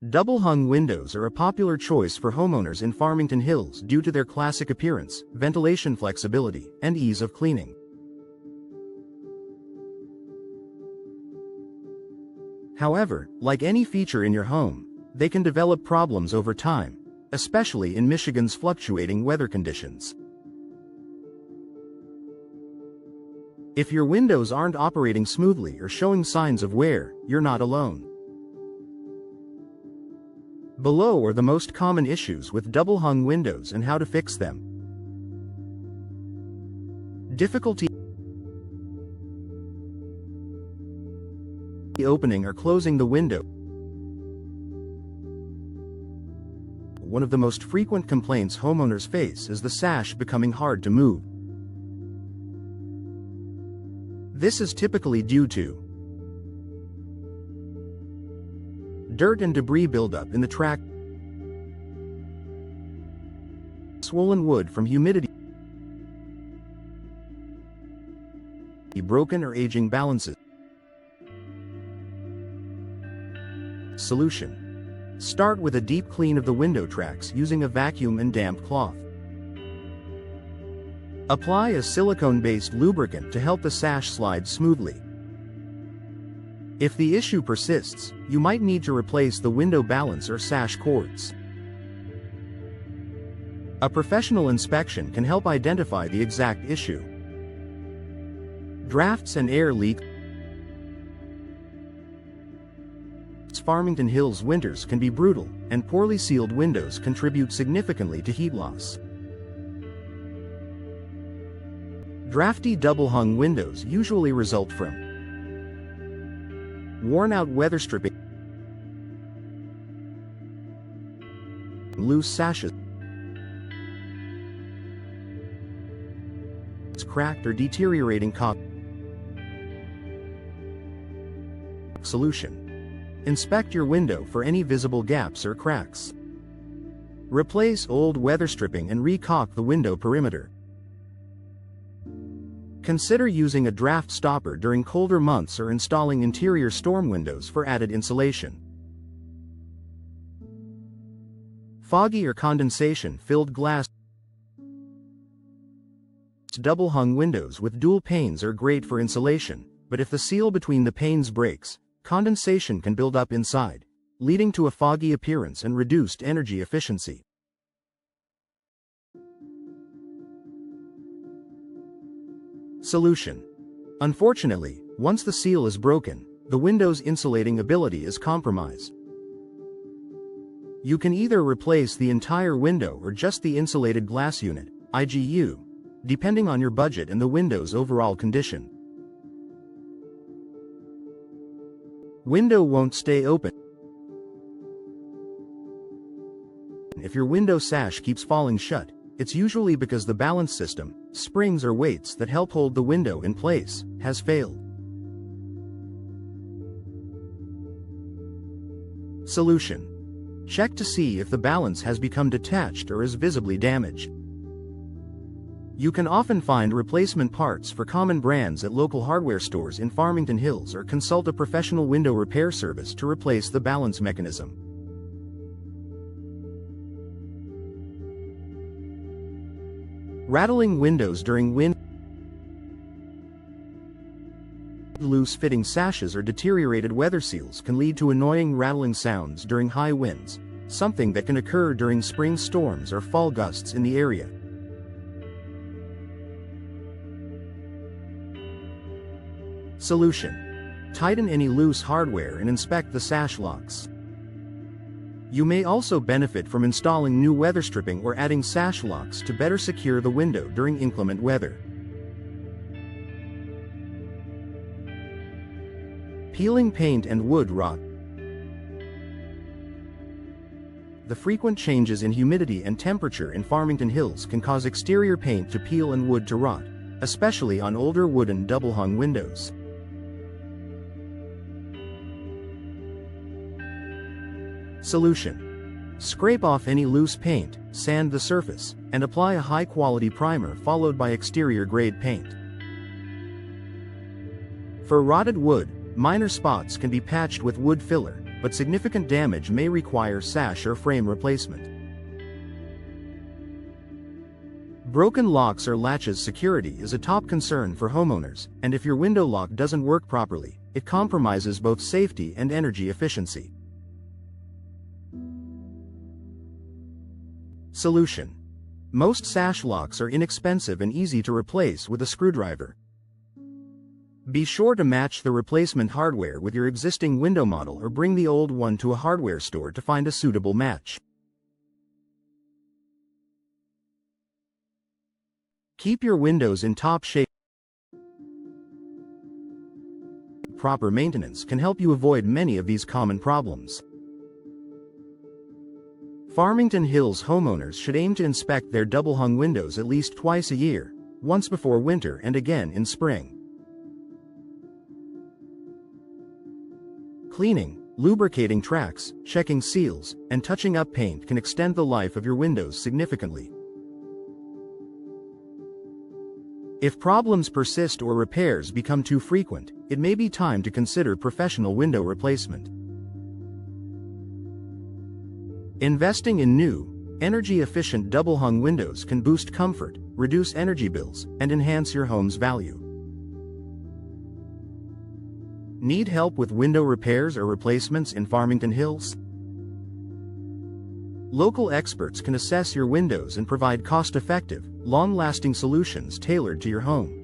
Double-hung windows are a popular choice for homeowners in Farmington Hills due to their classic appearance, ventilation flexibility, and ease of cleaning. However, like any feature in your home, they can develop problems over time, especially in Michigan's fluctuating weather conditions. If your windows aren't operating smoothly or showing signs of wear, you're not alone. Below are the most common issues with double-hung windows and how to fix them. Difficulty opening or closing the window. One of the most frequent complaints homeowners face is the sash becoming hard to move. This is typically due to dirt and debris buildup in the track, swollen wood from humidity, broken or aging balances. Solution: start with a deep clean of the window tracks using a vacuum and damp cloth. Apply a silicone-based lubricant to help the sash slide smoothly. If the issue persists, you might need to replace the window balance or sash cords. A professional inspection can help identify the exact issue. Drafts and air leaks. Farmington Hills winters can be brutal, and poorly sealed windows contribute significantly to heat loss. Drafty double-hung windows usually result from worn-out weather stripping, loose sashes, cracked or deteriorating copper. Solution: inspect your window for any visible gaps or cracks. Replace old weather stripping and re-caulk the window perimeter. Consider using a draft stopper during colder months or installing interior storm windows for added insulation. Foggy or condensation-filled glass. Double-hung windows with dual panes are great for insulation, but if the seal between the panes breaks, condensation can build up inside, leading to a foggy appearance and reduced energy efficiency. Solution: unfortunately, once the seal is broken, the window's insulating ability is compromised. You can either replace the entire window or just the insulated glass unit, IGU, depending on your budget and the window's overall condition. Window won't stay open. If your window sash keeps falling shut, it's usually because the balance system, springs or weights that help hold the window in place, has failed. Solution: check to see if the balance has become detached or is visibly damaged. You can often find replacement parts for common brands at local hardware stores in Farmington Hills or consult a professional window repair service to replace the balance mechanism. Rattling windows during wind. Loose-fitting sashes or deteriorated weather seals can lead to annoying rattling sounds during high winds, something that can occur during spring storms or fall gusts in the area. Solution: tighten any loose hardware and inspect the sash locks. You may also benefit from installing new weather stripping or adding sash locks to better secure the window during inclement weather. Peeling paint and wood rot. The frequent changes in humidity and temperature in Farmington Hills can cause exterior paint to peel and wood to rot, especially on older wooden double-hung windows. Solution: scrape off any loose paint, sand the surface, and apply a high-quality primer followed by exterior-grade paint. For rotted wood, minor spots can be patched with wood filler, but significant damage may require sash or frame replacement. Broken locks or latches. Security is a top concern for homeowners, and if your window lock doesn't work properly, it compromises both safety and energy efficiency. Solution: most sash locks are inexpensive and easy to replace with a screwdriver. Be sure to match the replacement hardware with your existing window model or bring the old one to a hardware store to find a suitable match. Keep your windows in top shape. Proper maintenance can help you avoid many of these common problems. Farmington Hills homeowners should aim to inspect their double-hung windows at least twice a year, once before winter and again in spring. Cleaning, lubricating tracks, checking seals, and touching up paint can extend the life of your windows significantly. If problems persist or repairs become too frequent, it may be time to consider professional window replacement. Investing in new, energy-efficient double-hung windows can boost comfort, reduce energy bills, and enhance your home's value. Need help with window repairs or replacements in Farmington Hills? Local experts can assess your windows and provide cost-effective, long-lasting solutions tailored to your home.